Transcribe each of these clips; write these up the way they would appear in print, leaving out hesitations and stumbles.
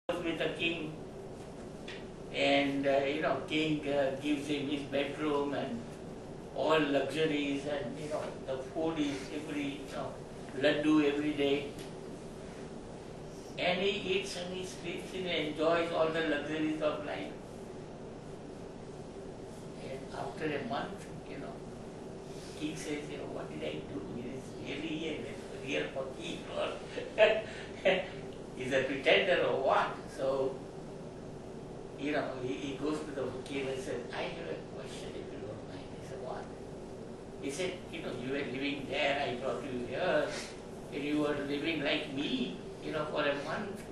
with a king, and king gives him his bedroom and all luxuries, and the food is every laddu every day, and he eats and he sleeps and enjoys all the luxuries of life. And after a month, king says, what did I do? Is really a real king or is a pretender or what? So, he goes to the king and says, I have a question if you don't mind. He said, what? He said, you were living there, I brought you here, and you were living like me, for a month.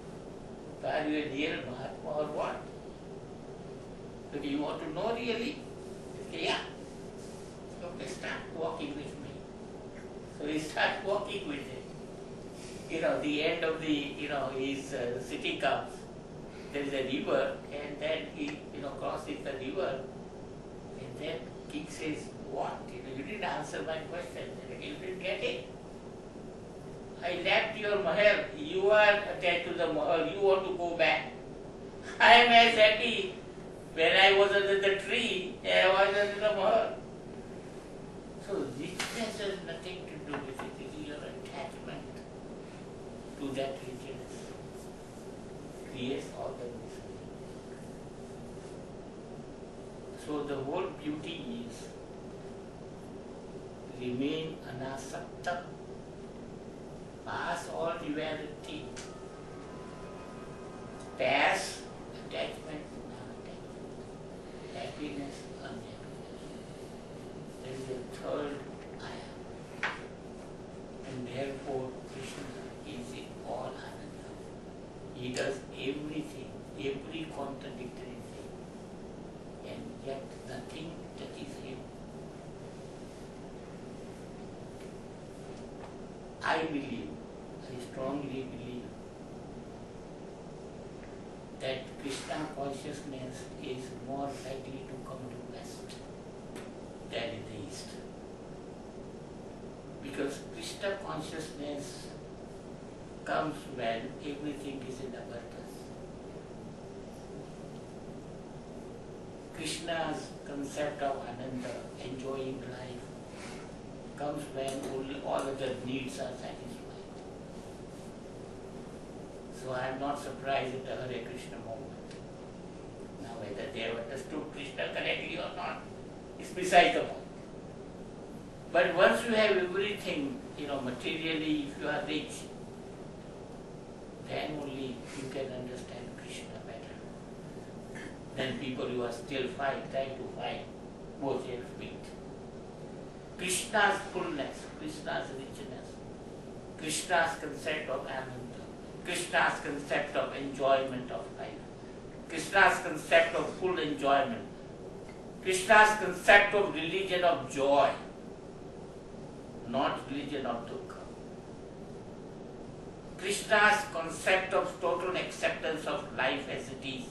So are you a real Mahatma or what? So do you want to know really? He said, yeah. So they start walking with me. So he starts walking with him. The end of his city comes. There is a river, and then he, crosses the river, and then king says, what? You didn't answer my question. You didn't get it. I left your mahal. You are attached to the mahal. You want to go back. I am as happy when I was under the tree as I was under the mahal. So richness has nothing to do with it. It is your attachment to that richness. Creates all the misery. So the whole beauty is remain anasakta, pass all duality, pass attachment, non-attachment, happiness, unhappiness. There is a third I am. And therefore Krishna is in all Ananda. He does everything, every contradictory thing, and yet nothing touches him. I strongly believe that Krishna consciousness is more likely to come to West than in the East. Because Krishna consciousness comes when everything is in abundance. Krishna's concept of Ananda, enjoying life, comes when only all other needs are satisfied. So I am not surprised at the Hare Krishna movement. Now whether they have understood Krishna correctly or not is beside the point. But once you have everything, materially, if you are rich, then only you can understand Krishna better than people who are still trying to find both their feet. Krishna's fullness, Krishna's richness, Krishna's concept of Ananda, Krishna's concept of enjoyment of life, Krishna's concept of full enjoyment, Krishna's concept of religion of joy, not religion of dukkha. Krishna's concept of total acceptance of life as it is.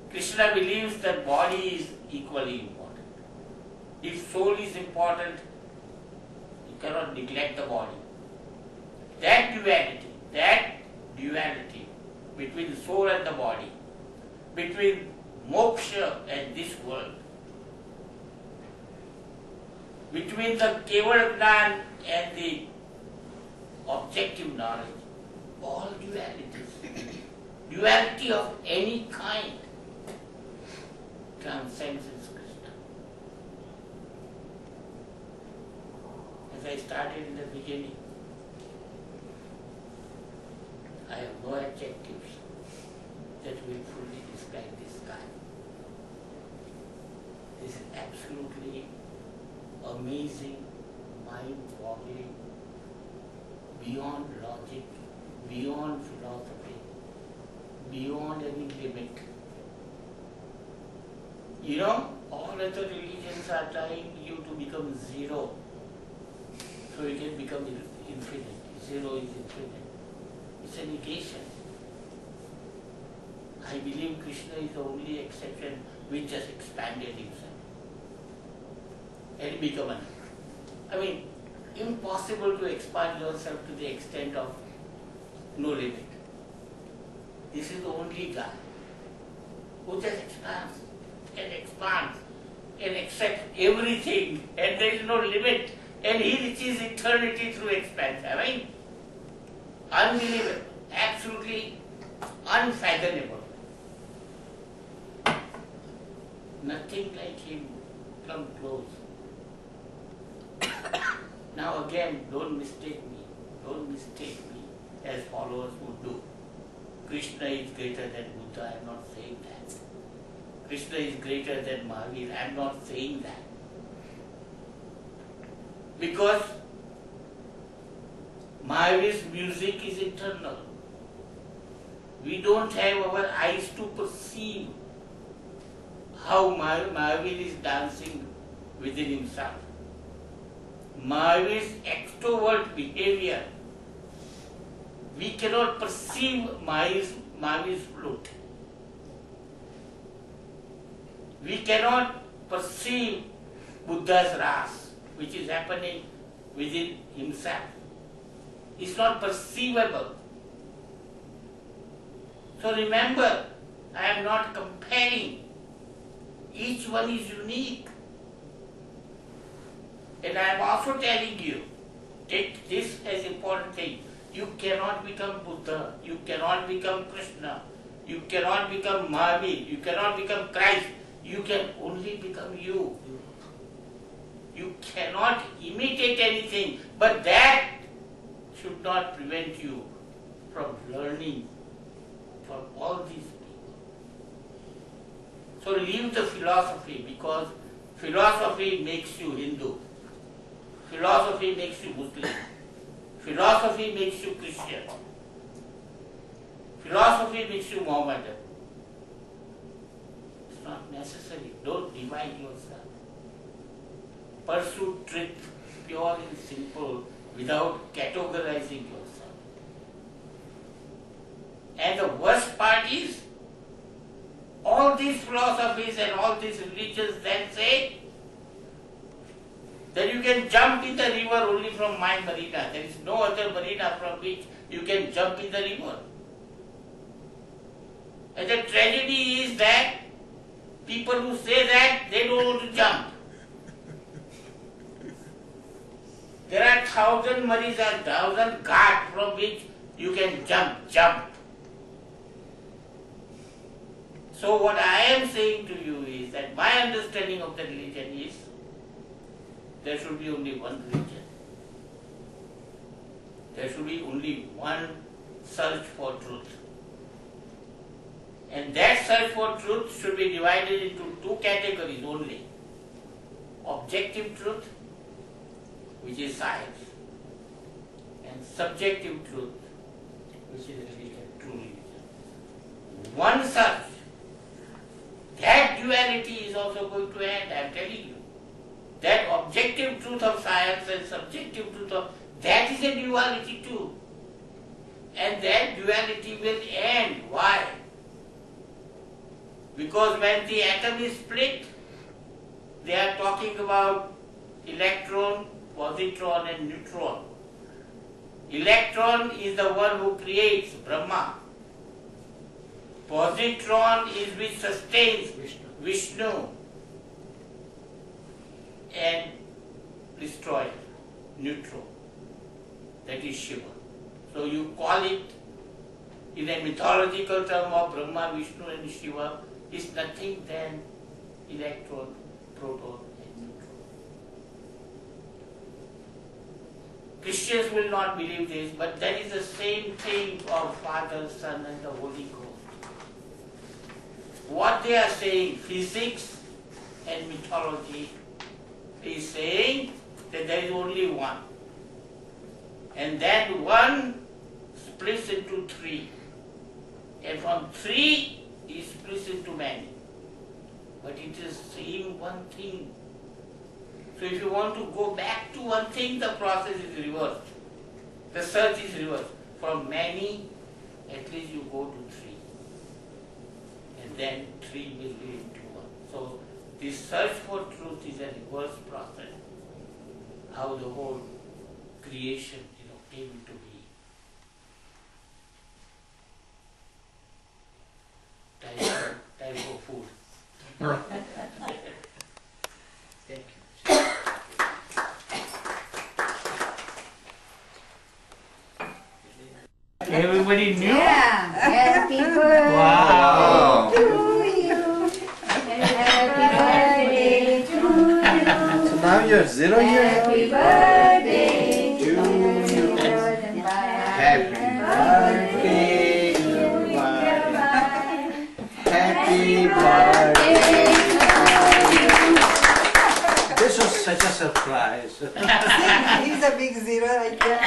Krishna believes that body is equally important. If soul is important, you cannot neglect the body. That duality between the soul and the body, between moksha and this world, between the Keval Gnan and the objective knowledge, all dualities, duality of any kind, transcends Krishna. As I started in the beginning, I have no adjectives that will fully describe this sky. This is absolutely amazing, mind-boggling, beyond logic, beyond philosophy, beyond any limit. All other religions are trying you to become zero, so you can become infinite. Zero is infinite. It's a negation. I believe Krishna is the only exception which just expanded himself and become another. impossible to expand yourself to the extent of no limit. This is the only guy who just expands and expands and accepts everything, and there is no limit, and he reaches eternity through expansion. I mean, unbelievable, absolutely unfathomable. Nothing like him come close. Now again, don't mistake me as followers would do. Krishna is greater than Buddha, I am not saying that. Krishna is greater than Mahavir, I am not saying that. Because Mahavir's music is eternal. We don't have our eyes to perceive how Mahavir is dancing within himself. Mahavir's extrovert behavior, we cannot perceive Mahavir's flute. We cannot perceive Buddha's ras, which is happening within himself. It's not perceivable. So remember, I am not comparing. Each one is unique. And I am also telling you, take this as important thing. You cannot become Buddha, you cannot become Krishna, you cannot become Mahavir, you cannot become Christ. You can only become you. You cannot imitate anything, but that should not prevent you from learning from all these people. So leave the philosophy, because philosophy makes you Hindu. Philosophy makes you Muslim. Philosophy makes you Christian. Philosophy makes you Mohammedan. It's not necessary. Don't divide yourself. Pursue truth, pure and simple, without categorizing yourself. And the worst part is, all these philosophies and all these religions then say that you can jump in the river only from my marina. There is no other marina from which you can jump in the river. And the tragedy is that people who say that, they don't want to jump. There are 1,000 marinas, 1,000 ghats from which you can jump. So what I am saying to you is that my understanding of the religion is there should be only one religion. There should be only one search for truth. And that search for truth should be divided into two categories only. Objective truth, which is science, and subjective truth, which is religion, true religion. One search, that duality is also going to end, I am telling you. That objective truth of science and subjective truth of, that is a duality too. And that duality will end. Why? Because when the atom is split, they are talking about electron, positron and neutron. Electron is the one who creates Brahma. Positron is which sustains Vishnu and destroys neutron. That is Shiva. So you call it in a mythological term of Brahma, Vishnu and Shiva is nothing than electron, proton and neutron. Christians will not believe this, but that is the same thing of Father, Son and the Holy Ghost. What they are saying, physics and mythology, is saying that there is only one. And that one splits into three. And from three, it splits into many. But it is saying one thing. So if you want to go back to one thing, the process is reversed. The search is reversed. From many, at least you go to three. And then three will lead to one. So this search for truth is a reverse process. How the whole creation, came into being. Type of food. Thank you. Everybody knew? Yeah. Happy birthday Wow. to you. Happy birthday to you. So now you're 0 years old. Happy birthday To to you. you. Happy birthday, Happy birthday. This was such a surprise. He's a big zero right there.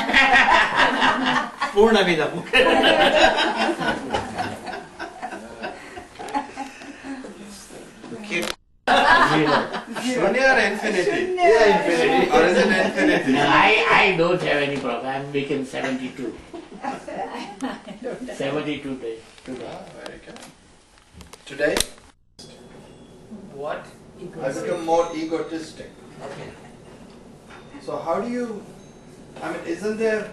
Purna Vidam. Shunya or infinity? Yeah, infinity. Or is it infinity? No, I don't have any problem. I'm become 72. 72 days. Ah, very good. Today, What? I become more egotistic. Okay. So how do you, I mean, isn't there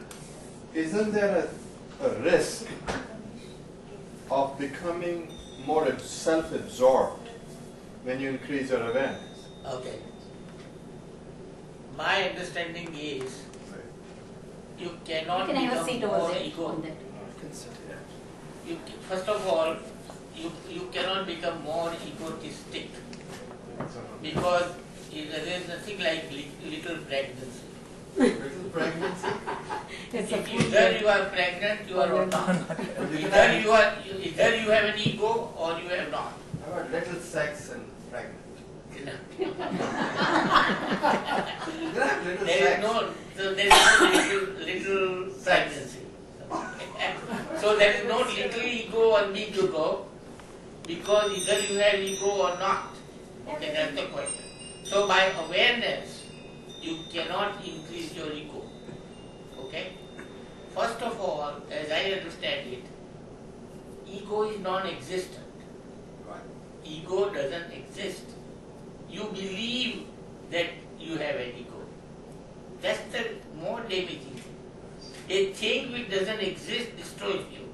a risk of becoming more self-absorbed when you increase your awareness? Okay. My understanding is you cannot You can have a become seat more over there ego. on that. First of all, you cannot become more egotistic because there is nothing like little pregnancy. Little pregnancy? It's a Either you are pregnant, you are or not. Either you have an ego or you have not. How about little sex and pregnant? Little There is sex. no little pregnancy. So there is no little ego or big ego because either you have ego or not. Okay, that's the question. So by awareness, you cannot increase your ego. Okay? First of all, as I understand it, ego is non-existent. Right. Ego doesn't exist. You believe that you have an ego. That's the more damaging thing. A thing which doesn't exist destroys you.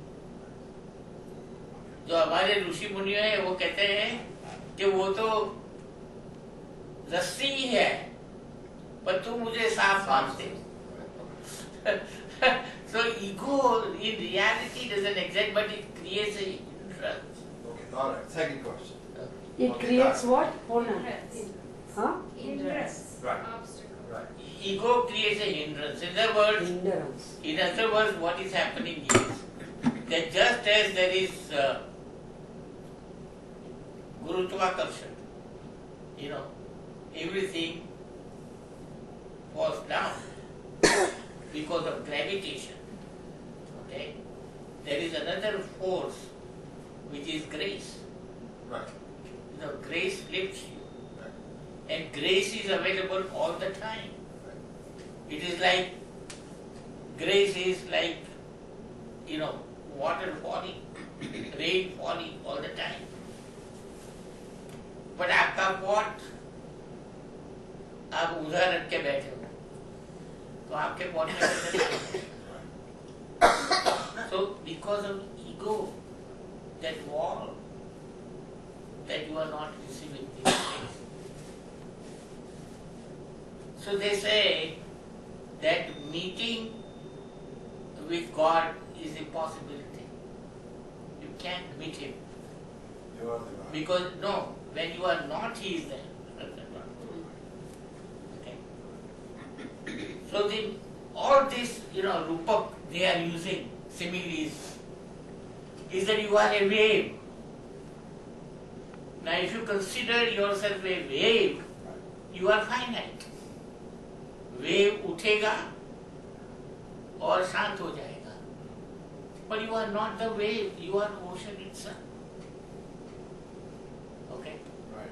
जो हमारे ऋषि मुनि हैं वो कहते हैं कि वो तो रस्सी ही है पर तुम मुझे सांप मानते हो. So ego in reality doesn't exist, but it creates a hindrance. Okay, all right. Second question. It Okay, creates got what? Hold on. Huh? Right. Right. Ego creates a hindrance. Hindrance. In other words, what is happening is that just as there is Gurutvakarshana, everything falls down because of gravitation. Okay? There is another force which is grace. Right. Grace lifts you. Right. And grace is available all the time. It is like, grace is like, water falling, rain falling all the time. But आपका pot, आप उधर रख के बैठे हो, तो आपके pot में कैसे नहीं? So because of ego, that wall, that you are not receiving this grace. So they say that meeting with God is a possibility. You can't meet Him. You are the God. Because, no, when you are not, He is there. Okay? So all this, Rupak, they are using similes, is that you are a wave. Now if you consider yourself a wave, you are finite. Wave उठेगा और शांत हो जाएगा. But you are not the wave, you are ocean itself. Okay? Right.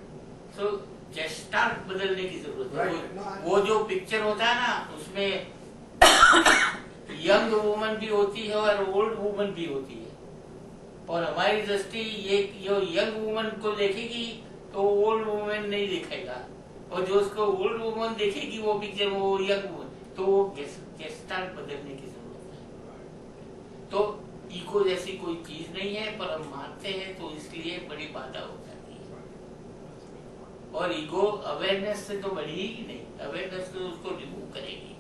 So gestalt बदलने की जरूरत है. Right. वो जो पिक्चर होता है ना, उसमें यंग वुमन भी होती है और ओल्ड वुमन भी होती है. और हमारी दृष्टि ये जो यंग वुमन को देखेगी तो ओल्ड वुमन नहीं दिखेगा, और जो उसको ओल्ड वुमन देखेगी वो पिक्चर वो यंग वुमन. तो गेस्टाल्ट बदलने की जरूरत है। तो ईगो जैसी कोई चीज नहीं है, पर हम मानते हैं तो इसलिए बड़ी बाधा हो जाती है। और ईगो अवेयरनेस से तो बढ़ी ही नहीं, अवेयरनेस तो उसको रिमूव करेगी।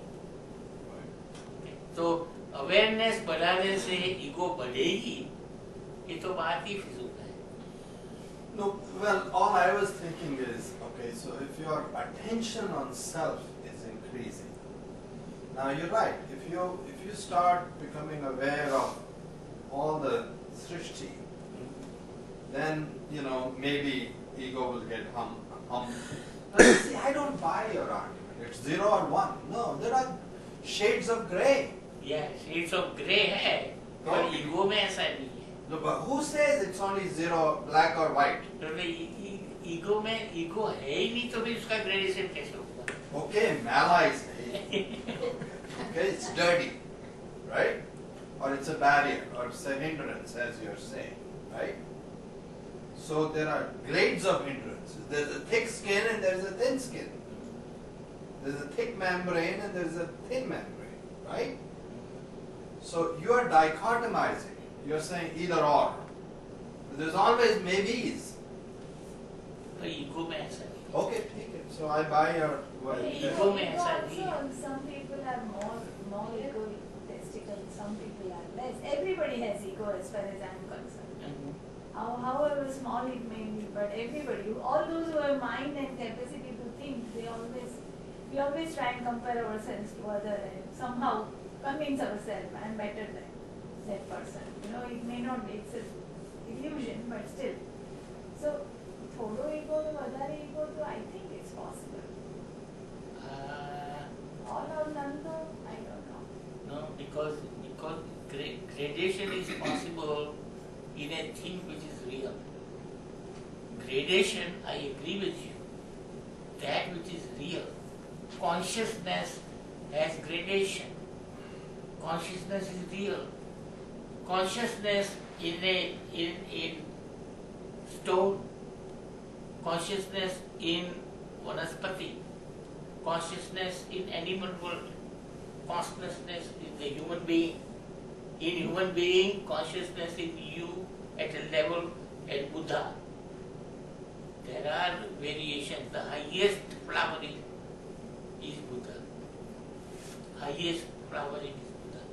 तो अवेयरनेस बढ़ाने से ईगो बढ़ेगी, ये तो बात ही फिजूल है। No, well, all I was thinking is, okay, so if your attention on self is increasing, now you're right. If you start becoming aware of all the srishti, then maybe ego will get hum. But see, I don't buy your argument. It's 0 or 1. No, there are shades of grey. Yeah, shades of grey है, पर ego में ऐसा नहीं है। No, but who says it's only 0, black or white? तो ego में ego है ही नहीं, तो फिर उसका ग्रेडेशन कैसे होगा? Okay, mala is okay, it's dirty, right? Or it's a barrier, or it's a hindrance, as you're saying, right? So there are grades of hindrances. There's a thick skin and there's a thin skin. There's a thick membrane and there's a thin membrane, right? So you are dichotomizing. You're saying either or. There's always maybes. तो ego में ऐसा नहीं। Okay, take it. So I buy your word. Ego में ऐसा नहीं है। Also, some people have more egotistical, some people have less. Everybody has ego as far as I'm concerned. However small it may be, but everybody, all those who have mind and capacity to think, we always try and compare ourselves to other and somehow convince ourselves I'm better than that person. It may not be, it's an illusion, but still. So, thodo ego to vadare ego to, I think it's possible. All or none though, I don't know. No, because gradation is possible in a thing which is real. Gradation, I agree with you. That which is real. Consciousness has gradation. Consciousness is real. Consciousness in stone, consciousness in vanaspati, consciousness in animal world, consciousness in the human being. In human being, consciousness in you at a level at Buddha. There are variations. The highest flowering is Buddha. Highest flowering is Buddha.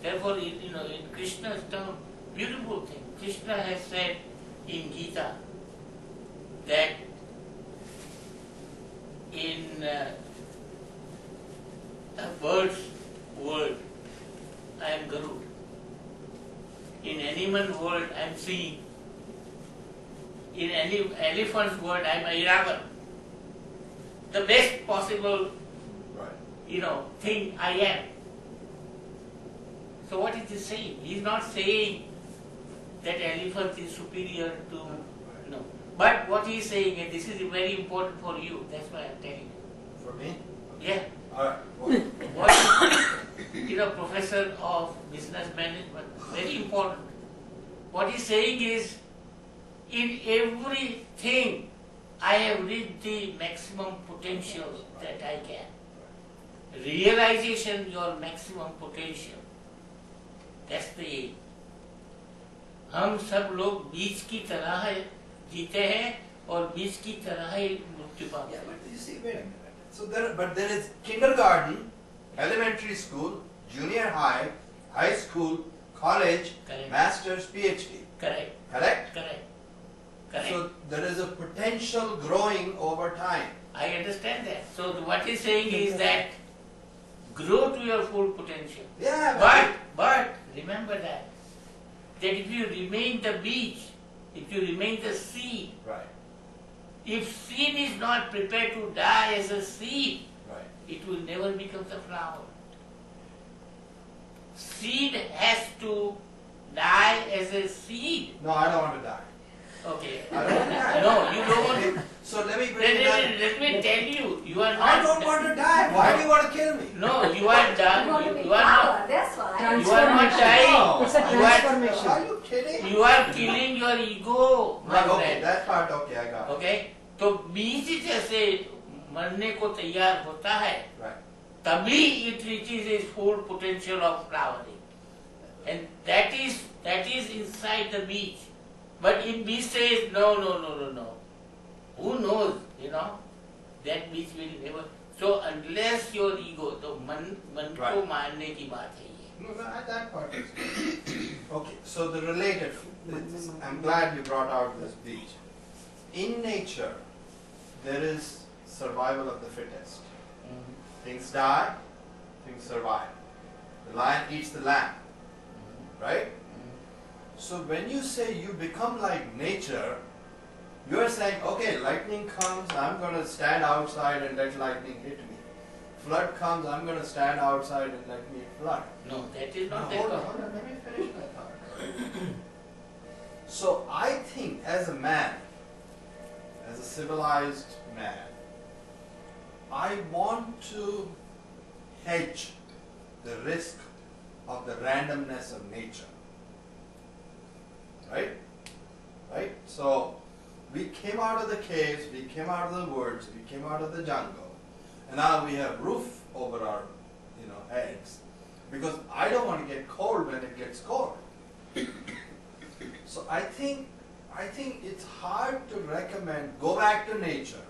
Therefore, in Krishna's term, beautiful thing. Krishna has said in Gita that in a bird's world, I am Garud. In animal world, I am Singh. In any elephant's world, I am Airavan. The best possible, thing I am. So what is he saying? He is not saying that elephant is superior to, But what he is saying, and this is very important for you, that's why I am telling you. For me? Yeah. Alright. What professor of business management, very important. What he's saying is, in everything, I have reached the maximum potential that I can. Realization your maximum potential. That's the aim. हम सब लोग बीज की तरह जीते हैं और बीज की तरह ही मृत्यु पाते हैं. Yeah, but you see, wait a minute. So there is kindergarten, elementary school, junior high, high school, college, Correct. master's, PhD. Correct. Correct? Correct. Correct. So there is a potential growing over time. I understand that. So what he's saying is that grow to your full potential. Yeah, But remember that if you remain the beach, if you remain the seed, right, if seed is not prepared to die as a seed, right. it will never become the flower. Seed has to die as a seed. No, I don't want to die. Okay. I don't want to die. No, you don't want to. So let me bring it up. Let me tell you, you are not. I don't want to die. Why do you want to kill me? No, you are done. want to be You are not. power, that's why. You are not dying. No. It's a You are, transformation. Are you kidding? you are killing your ego, my Okay, friend. that part, okay, I got it. Okay? तो बीज जैसे मरने को तैयार होता है, Right. Tabhi it reaches its full potential of flowering. And that is inside the beach. But if beach says no, who knows, that beach will never. So unless your ego, तो मन को मारने की बात है ये. No, that part is good. Okay, so the related, I'm glad you brought out this beach. In nature, there is survival of the fittest. Things die, things survive. The lion eats the lamb, right? So when you say you become like nature, you are saying, okay, lightning comes, I'm going to stand outside and let lightning hit me. Flood comes, I'm going to stand outside and let me flood. No, that is not the Hold cause. on, let me finish my thought. So I think as a man, as a civilized man, I want to hedge the risk of the randomness of nature. Right? Right? So we came out of the caves, we came out of the woods, we came out of the jungle, and now we have roof over our heads. Because I don't want to get cold when it gets cold. So I think it's hard to recommend go back to nature.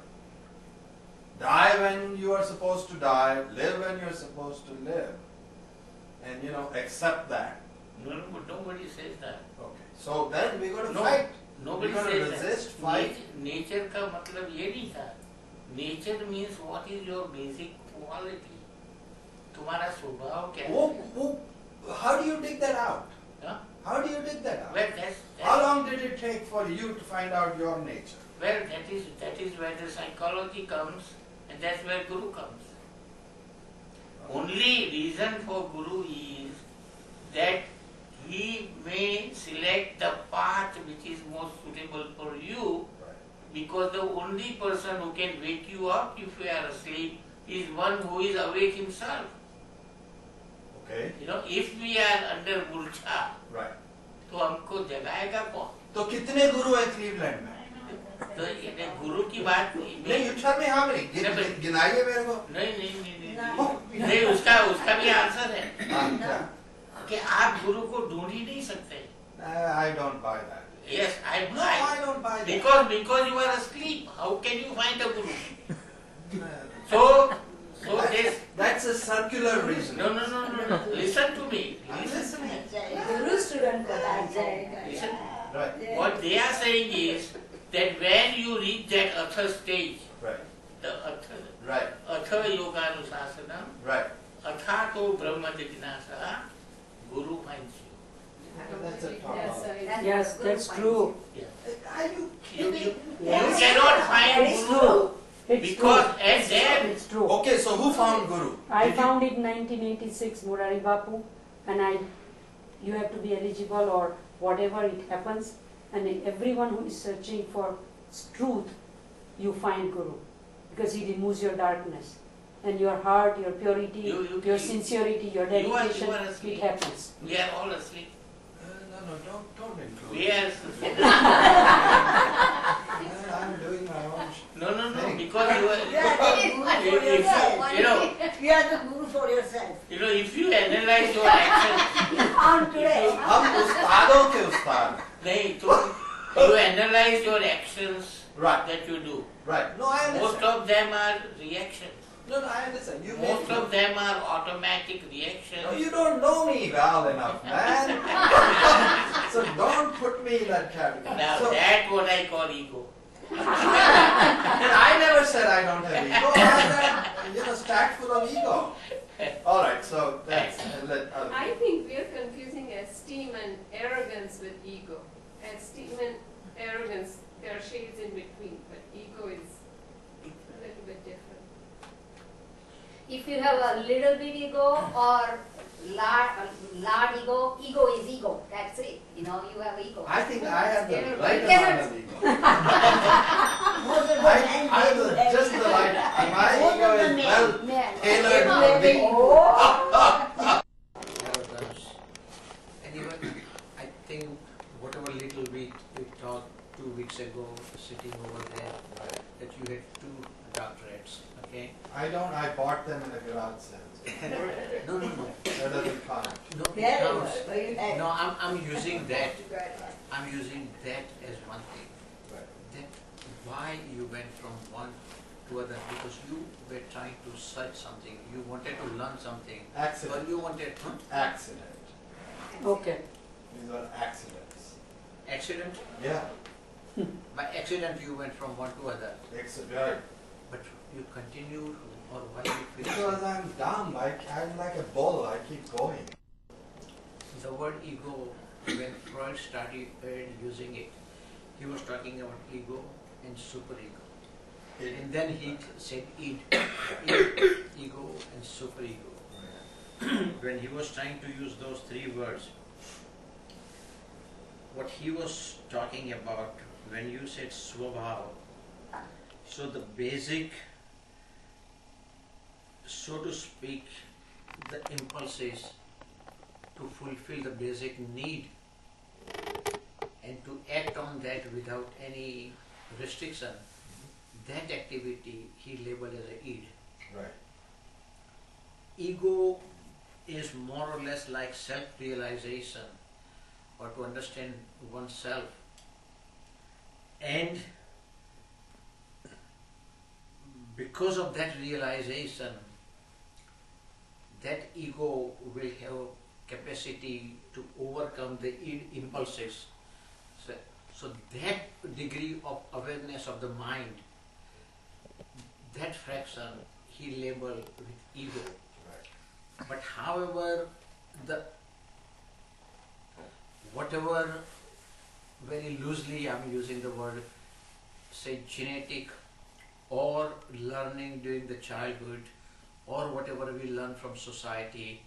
Die when you are supposed to die, live when you're supposed to live. And accept that. No, but nobody says that. Okay. So then we're going to No, fight. nobody We're going to says resist, that. fight. Nature का मतलब ये नहीं था. Nature means what is your basic quality. तुम्हारा स्वभाव क्या है? How do you dig that out? Huh? How do you dig that out? Well, How long did it take for you to find out your nature? well, that is where the psychology comes, and that's where Guru comes. Only reason for Guru is that he may select the path which is most suitable for you, because the only person who can wake you up if you are asleep is one who is awake himself. Okay. If we are under मूर्छा, Right. तो हमको जगाएगा कौन? तो कितने गुरु हैं Cleveland में? तो ये गुरु की बात नहीं, you tell me how many? गिनाइए मेरे को. नहीं, उसका भी आंसर है क्या? कि आप गुरु को ढूंढ ही नहीं सकते. I don't buy that. Yes, I don't buy that. because you are asleep. How can you find a guru? So this. That's a circular reason. No. Listen to me. I'm listening. Guru student को बैठ जाएगा. Listen. Right. What they are saying is that when you reach that atha stage, Right. the atha Right. yoganusasana, Right. athato brahma jignasa, Guru finds you. That's a top. Yes, that's true. Are you You kidding? cannot find It's Guru true. It's because true. as then It's true. Okay, so who found Guru? I Did you- found it in 1986, Murari Bapu, and you have to be eligible or whatever it happens, and everyone who is searching for truth, you find Guru, because he removes your darkness, and your heart, your purity, You- your sincerity, your you are dedication, asleep. it happens. we are all asleep. No, don't include. We are asleep. I'm doing my own. No, because you are. You are the guru for If yourself. You are the guru for yourself. if you analyze your actions, You found today. हम उस्तादों के उस्ताद. नहीं, you analyze your actions Right. that you do. Right. No, I Most understand. of them are reactions. No, I understand. You Most make- of them are automatic reactions. No, you don't know me well enough, man. So don't put me in that category. Now So, that's what I call ego. and I never said I don't have ego. I got, stacked full of ego. All right, so that's let other I think we are confusing esteem and arrogance with ego. Esteem and arrogance, there are shades in between, but ego is a little bit different. If you have a little bit ego or large ego, ego is ego. That's it. You have ego. I think I have the right You cannot- amount of ego. I have just the right. My ego is well tailored for me. arrogance. Anyway, I think whatever little we talked 2 weeks ago, sitting over there, that you had two chocolates, okay? I don't, I bought them in a garage sale. No. That doesn't count. No, it Very counts. good. Very nice. No, I'm using that. I'm using that as one thing. Right. That why you went from one to other, because you were trying to search something, you wanted to learn something, or Accident. you wanted, Accident. Okay. These are accidents. accident? Yeah. By accident you went from one to other, Accident. but you continued, or why you Because I'm dumb. I'm like a bull. I keep going. The word ego, when Freud started using it, he was talking about ego and superego. And then he said id, ego and superego. When he was trying to use those three words, what he was talking about when you said swabhav, so the basic, so to speak, the impulses to fulfill the basic need and to act on that without any restriction, that activity he labeled as a id. Right. Ego is more or less like self-realization, or to understand oneself, and because of that realization, that ego will have capacity to overcome the impulses. So that degree of awareness of the mind, that fraction he labeled with ego. Right. But however, whatever, very loosely I'm using the word, say genetic or learning during the childhood or whatever we learn from society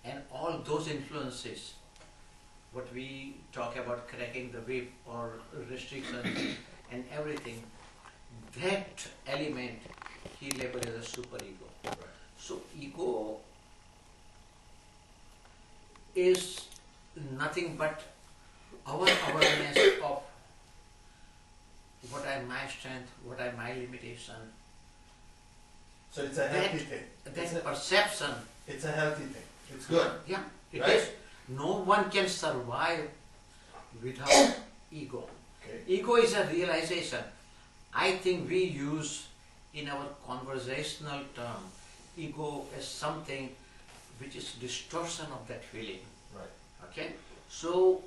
and all those influences, what we talk about cracking the whip or restrictions and everything, that element he labeled as a superego. Right. So ego is nothing but our awareness of what are my strength, what are my limitation. So it's a healthy thing. That perception, It's a healthy thing. It's good. yeah, it Right. is. No one can survive without ego. Okay. Ego is a realization. I think we use in our conversational term ego as something which is distortion of that feeling. Right. Okay, so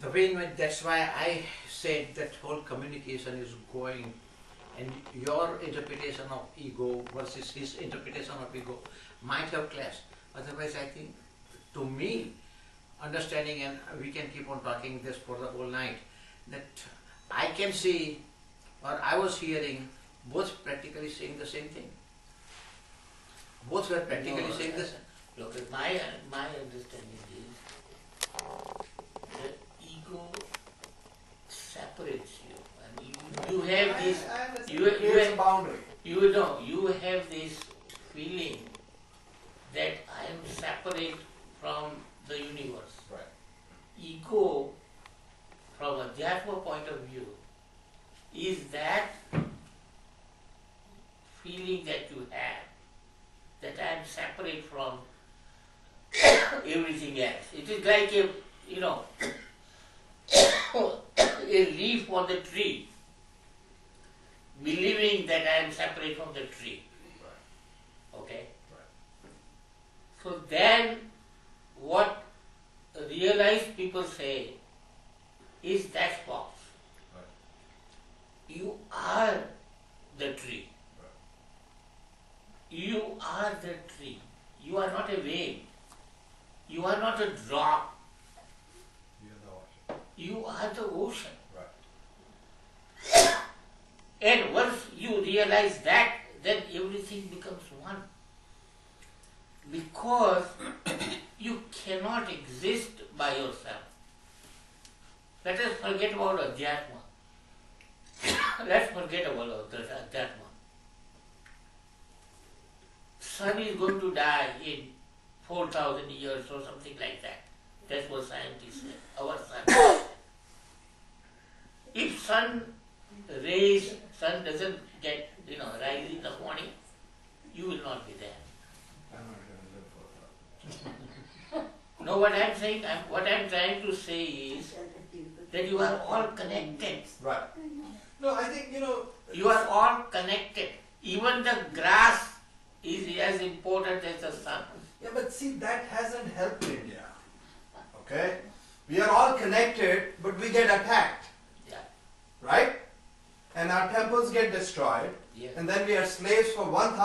the way in which, that's why I said that whole communication is going, and your interpretation of ego versus his interpretation of ego might have clashed. Otherwise, I think, to me, understanding, and we can keep on talking this for the whole night, that I can see, or I was hearing, both practically saying the same thing. Both were practically No, saying this. Look, my understanding is that ego separates you, and you have this. There's a boundary. You have this feeling that I am separate from the universe. Right. Ego, from a Jatva point of view, is that feeling that you have, that I am separate from everything else. It is like a leaf on the tree, believing that I am separate from the tree. Okay? So then what realized people say is that's false. You are the tree. You are the tree. You are not a wave. You are not a drop. You are the ocean. Right. And once you realize that, then everything becomes one. Because you cannot exist by yourself. Let us forget about Adhyatma. Let's forget about Adhyatma. Sun is going to die in 4,000 years or something like that. That's what scientists say. Our sun. If sun rays sun doesn't get, rise in the morning, you will not be there. I'm not going to live for that. No, what I'm saying, what I'm trying to say is that you are all connected. Right. No, I think, You are all connected. Even the grass is as important as the sun. Yeah, but see, that hasn't helped India. Okay? We are all connected, but we get attacked. Yeah. Right? And our temples get destroyed. Yes. And then we are slaves for 1,000